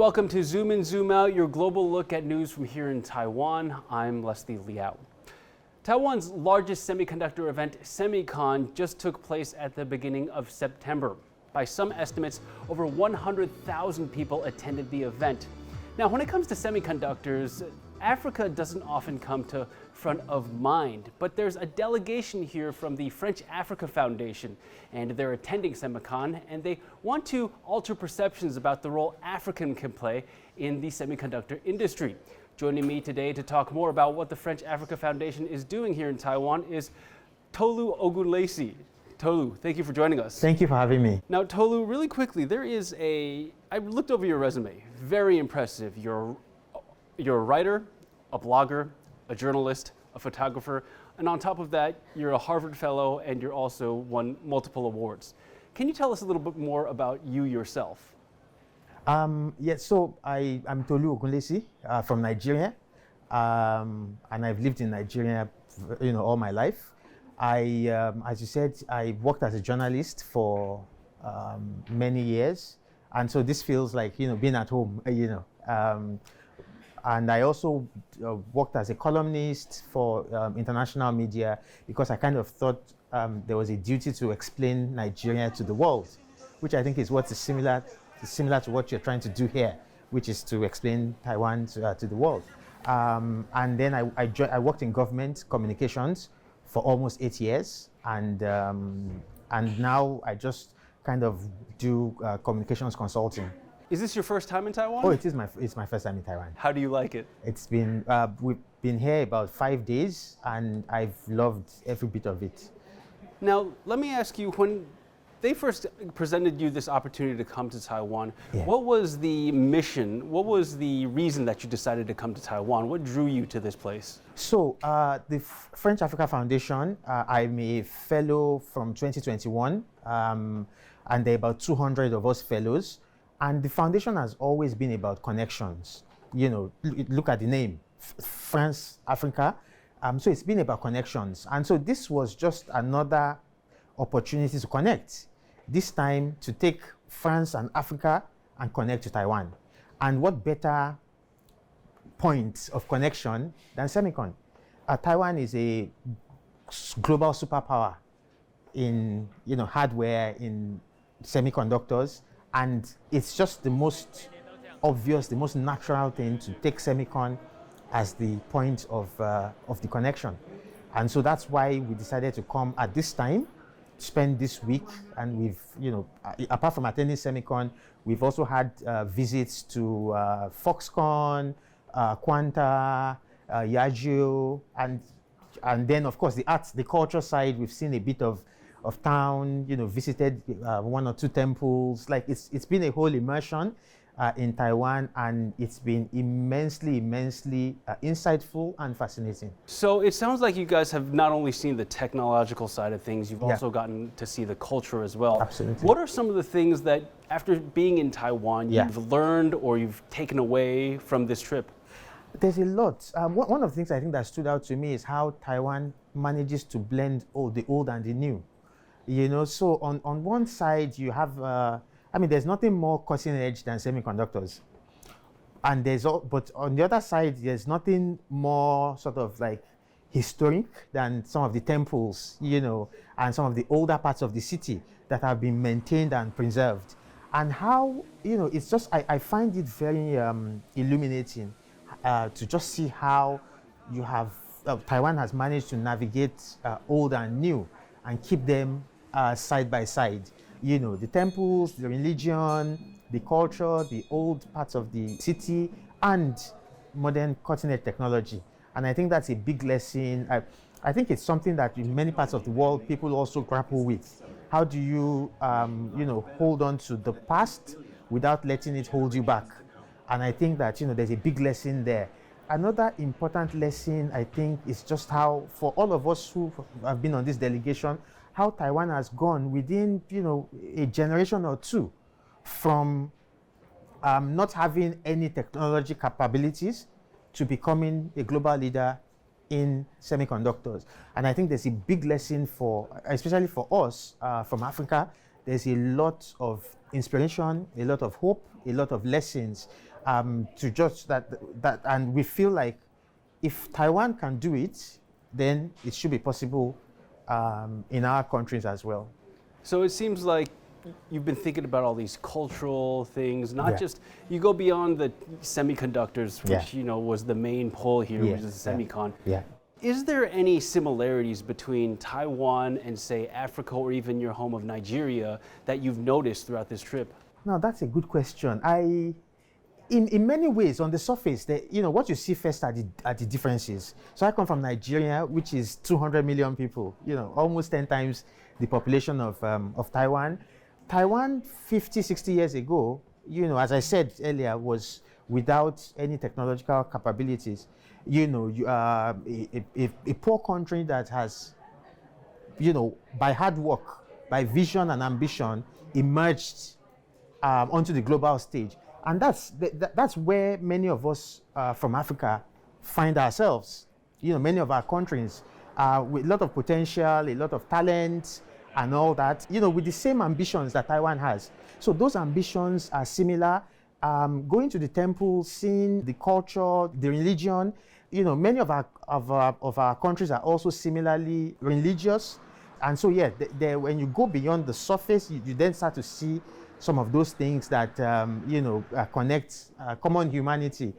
Welcome to Zoom In, Zoom Out, your global look at news from here in Taiwan. I'm Leslie Liao. Taiwan's largest semiconductor event, SemiCon, just took place at the beginning of September. By some estimates, over 100,000 people attended the event. Now, when it comes to semiconductors, Africa doesn't often come to front of mind, but there's a delegation here from the French Africa Foundation, and they're attending SemiCon, and they want to alter perceptions about the role African can play in the semiconductor industry. Joining me today to talk more about what the French Africa Foundation is doing here in Taiwan is Toluwalope Ogulesi. Tolu, thank you for joining us. Thank you for having me. Now, Tolu, really quickly, I looked over your resume. Very impressive. You're a writer, a blogger, a journalist, a photographer, and on top of that, you're a Harvard Fellow and you're also won multiple awards. Can you tell us a little bit more about you yourself? Yes, so I'm Toluwalope Ogulesi from Nigeria, and I've lived in Nigeria, all my life. As you said, I worked as a journalist for many years, and so this feels like being at home, and I also worked as a columnist for international media because I kind of thought there was a duty to explain Nigeria to the world, which I think is what is similar to what you're trying to do here, which is to explain Taiwan to the world. And then I worked in government communications for almost 8 years, and now I just kind of do communications consulting. Is this your first time in Taiwan? Oh, it's my first time in Taiwan. How do you like it? It's been we've been here about 5 days, and I've loved every bit of it. Now, let me ask you, when they first presented you this opportunity to come to Taiwan, What was the mission? What was the reason that you decided to come to Taiwan? What drew you to this place? So, the French Africa Foundation, I'm a fellow from 2021, and there are about 200 of us fellows. And the foundation has always been about connections. Look at the name, France, Africa. So it's been about connections. And so this was just another opportunity to connect. This time to take France and Africa and connect to Taiwan. And what better point of connection than SemiCon? Taiwan is a global superpower in hardware, in semiconductors. And it's just the most obvious, the most natural thing to take SemiCon as the point of the connection. And so that's why we decided to come at this time, spend this week, and we've, apart from attending SemiCon, we've also had visits to Foxconn, Quanta, Yageo, and then of course the arts, the culture side. We've seen a bit of town, visited 1 or 2 temples. Like it's been a whole immersion in Taiwan, and it's been immensely insightful and fascinating. So it sounds like you guys have not only seen the technological side of things, you've also gotten to see the culture as well. Absolutely. What are some of the things that, after being in Taiwan, you've learned or you've taken away from this trip? There's a lot. One of the things I think that stood out to me is how Taiwan manages to blend the old and the new. So on one side you have, there's nothing more cutting edge than semiconductors, and but on the other side, there's nothing more sort of like historic than some of the temples, and some of the older parts of the city that have been maintained and preserved. And how, it's just, I find it very illuminating to just see how you have, Taiwan has managed to navigate old and new and keep them side by side. The temples, the religion, the culture, the old parts of the city, and modern cutting-edge technology. And I think that's a big lesson. I think it's something that in many parts of the world people also grapple with. How do you, hold on to the past without letting it hold you back? And I think that, there's a big lesson there. Another important lesson, I think, is just how, for all of us who have been on this delegation, how Taiwan has gone within, a generation or two from not having any technology capabilities to becoming a global leader in semiconductors. And I think there's a big lesson especially for us from Africa. There's a lot of inspiration, a lot of hope, a lot of lessons to just that, and we feel like if Taiwan can do it, then it should be possible in our countries as well. So it seems like you've been thinking about all these cultural things, not Yeah. just, you go beyond the semiconductors, which Yeah. was the main pull here, Yeah, which is the yeah. semicon. Yeah. Is there any similarities between Taiwan and, say, Africa or even your home of Nigeria that you've noticed throughout this trip? No, that's a good question. In many ways, on the surface, what you see first are the differences. So I come from Nigeria, which is 200 million people, almost 10 times the population of Taiwan. Taiwan 50, 60 years ago, as I said earlier, was without any technological capabilities. A poor country that has, by hard work, by vision and ambition, emerged onto the global stage. And that's where many of us from Africa find ourselves. Many of our countries with a lot of potential, a lot of talent, and all that, with the same ambitions that Taiwan has. So those ambitions are similar. Going to the temple, seeing the culture, the religion. Many of our countries are also similarly religious. And so, when you go beyond the surface, you then start to see some of those things that, connect common humanity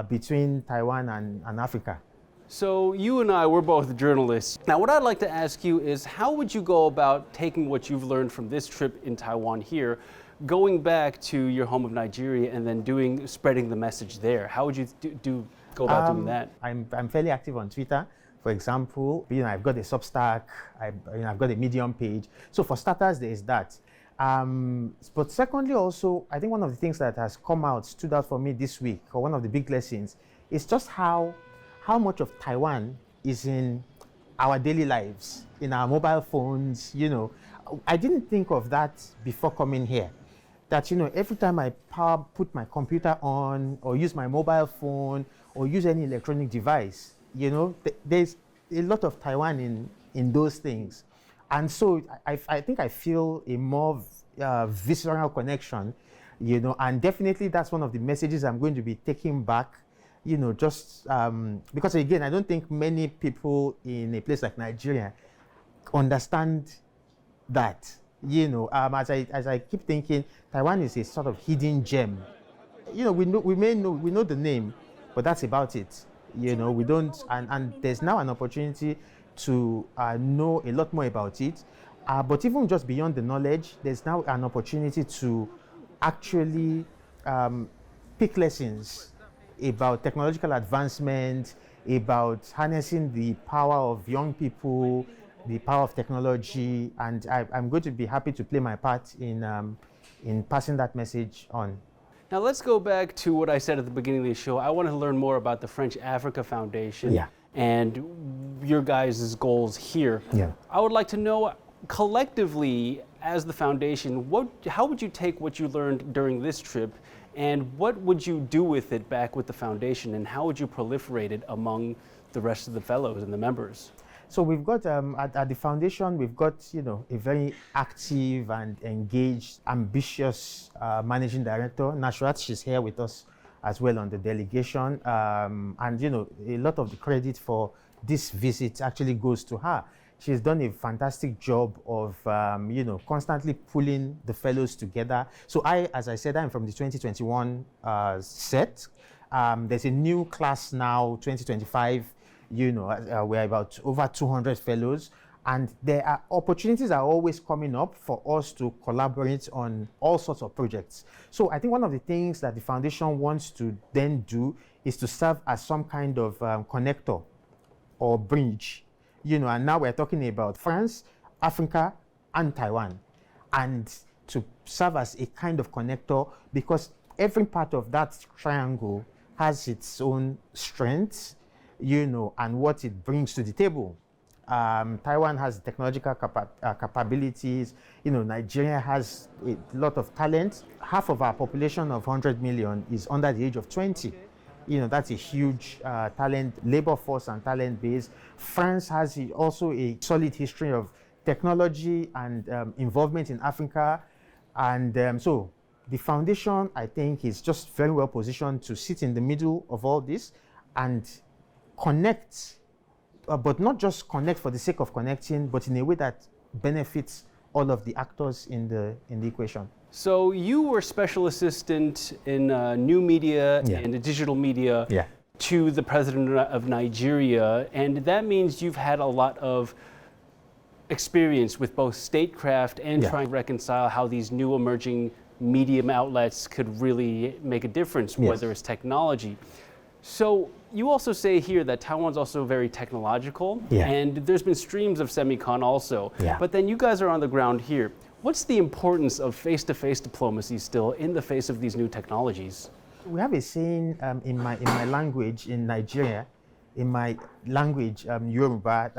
between Taiwan and Africa. So you and I, we're both journalists. Now, what I'd like to ask you is, how would you go about taking what you've learned from this trip in Taiwan here, going back to your home of Nigeria, and then spreading the message there? How would you go about doing that? I'm fairly active on Twitter. For example, I've got a Substack, I've got a Medium page. So for starters, there is that. But secondly, also, I think one of the things that has stood out for me this week, or one of the big lessons, is just how much of Taiwan is in our daily lives, in our mobile phones. I didn't think of that before coming here. That every time I put my computer on, or use my mobile phone, or use any electronic device, there's a lot of Taiwan in those things. And so I think I feel a more visceral connection, and definitely that's one of the messages I'm going to be taking back, because again, I don't think many people in a place like Nigeria understand that. As I keep thinking, Taiwan is a sort of hidden gem. We know the name, but that's about it. We don't, and there's now an opportunity to know a lot more about it. But even just beyond the knowledge, there's now an opportunity to actually pick lessons about technological advancement, about harnessing the power of young people, the power of technology, and I'm going to be happy to play my part in passing that message on. Now let's go back to what I said at the beginning of the show. I want to learn more about the French Africa Foundation and your guys' goals here. Yeah. I would like to know, collectively, as the foundation, how would you take what you learned during this trip, and what would you do with it back with the foundation, and how would you proliferate it among the rest of the fellows and the members? So we've got, at the foundation, we've got, a very active and engaged, ambitious managing director. Nashrat, she's here with us as well on the delegation. And, a lot of the credit for this visit actually goes to her. She's done a fantastic job of, constantly pulling the fellows together. So as I said, I'm from the 2021 set. There's a new class now, 2025. We're about over 200 fellows, and there are opportunities are always coming up for us to collaborate on all sorts of projects. So I think one of the things that the foundation wants to then do is to serve as some kind of connector or bridge, and now we're talking about France, Africa, and Taiwan, and to serve as a kind of connector, because every part of that triangle has its own strengths, and what it brings to the table. Taiwan has technological capabilities. Nigeria has a lot of talent. Half of our population of 100 million is under the age of 20. That's a huge talent, labor force and talent base. France has also a solid history of technology and involvement in Africa. And so the foundation, I think, is just very well positioned to sit in the middle of all this and connect, but not just connect for the sake of connecting, but in a way that benefits all of the actors in the equation. So you were special assistant in new media and digital media to the president of Nigeria, and that means you've had a lot of experience with both statecraft and trying to reconcile how these new emerging medium outlets could really make a difference, whether it's technology. So you also say here that Taiwan's also very technological, and there's been streams of semicon also, but then you guys are on the ground here. What's the importance of face-to-face diplomacy still in the face of these new technologies? We have a saying in my language in Nigeria, in my language Yoruba,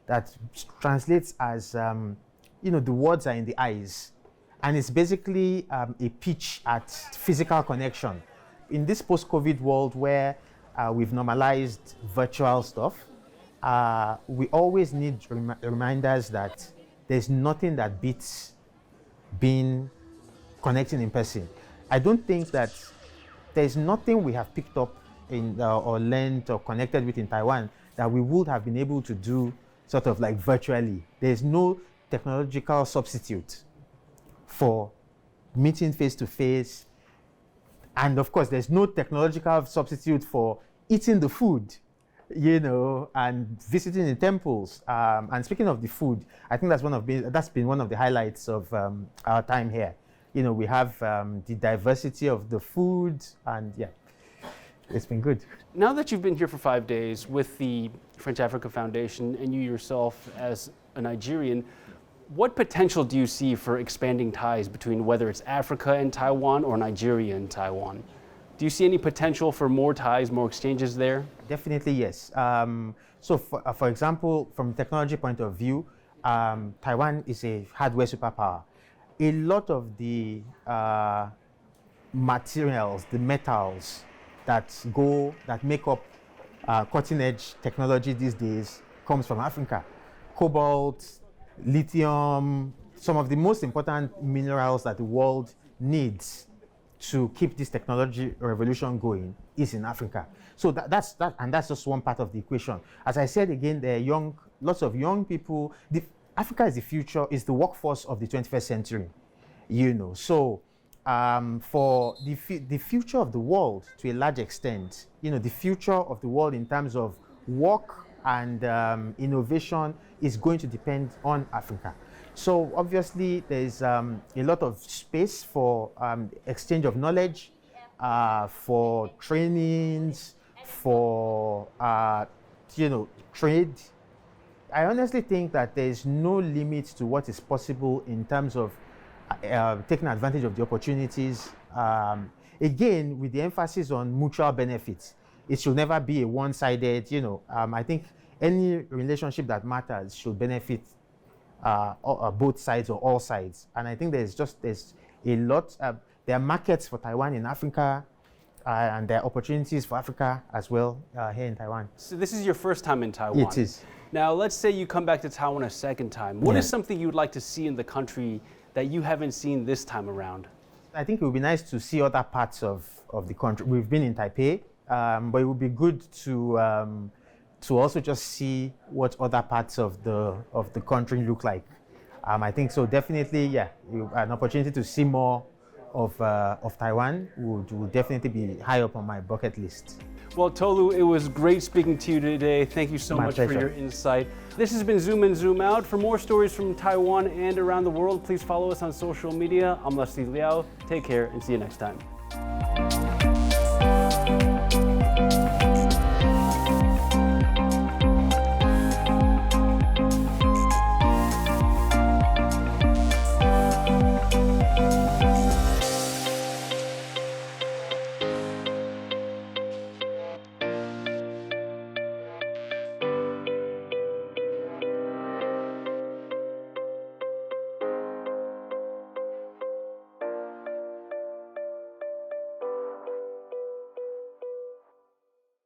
that translates as the words are in the eyes, and it's basically a pitch at physical connection. In this post-COVID world where we've normalized virtual stuff, we always need reminders that there's nothing that beats connecting in person. I don't think that there's nothing we have picked up or learned or connected with in Taiwan that we would have been able to do sort of like virtually. There's no technological substitute for meeting face to face. And of course, there's no technological substitute for eating the food, and visiting the temples. And speaking of the food, I think that's been one of the highlights of our time here. We have the diversity of the food, and it's been good. Now that you've been here for 5 days with the French Africa Foundation and you yourself as a Nigerian, what potential do you see for expanding ties between whether it's Africa and Taiwan or Nigeria and Taiwan? Do you see any potential for more ties, more exchanges there? Definitely, yes. So, for example, from a technology point of view, Taiwan is a hardware superpower. A lot of the materials, the metals that make up cutting-edge technology these days comes from Africa. Cobalt, lithium, some of the most important minerals that the world needs to keep this technology revolution going is in Africa. So that's just one part of the equation. As I said again, there are lots of young people. Africa is the future, is the workforce of the 21st century. So for the future of the world, to a large extent, the future of the world in terms of work and innovation is going to depend on Africa. So obviously there's a lot of space for exchange of knowledge, for trainings, for trade. I honestly think that there's no limit to what is possible in terms of taking advantage of the opportunities. Again, with the emphasis on mutual benefits. It should never be a one-sided, I think any relationship that matters should benefit both sides or all sides. And I think there's a lot, there are markets for Taiwan in Africa, and there are opportunities for Africa as well here in Taiwan. So this is your first time in Taiwan. It is. Now, let's say you come back to Taiwan a second time. What is something you'd like to see in the country that you haven't seen this time around? I think it would be nice to see other parts of the country. We've been in Taipei, but it would be good to also just see what other parts of the country look like. I think so. Definitely, an opportunity to see more of Taiwan would definitely be high up on my bucket list. Well, Tolu, it was great speaking to you today. Thank you so much for your insight. This has been Zoom In, Zoom Out. For more stories from Taiwan and around the world, please follow us on social media. I'm Leslie Liao. Take care and see you next time.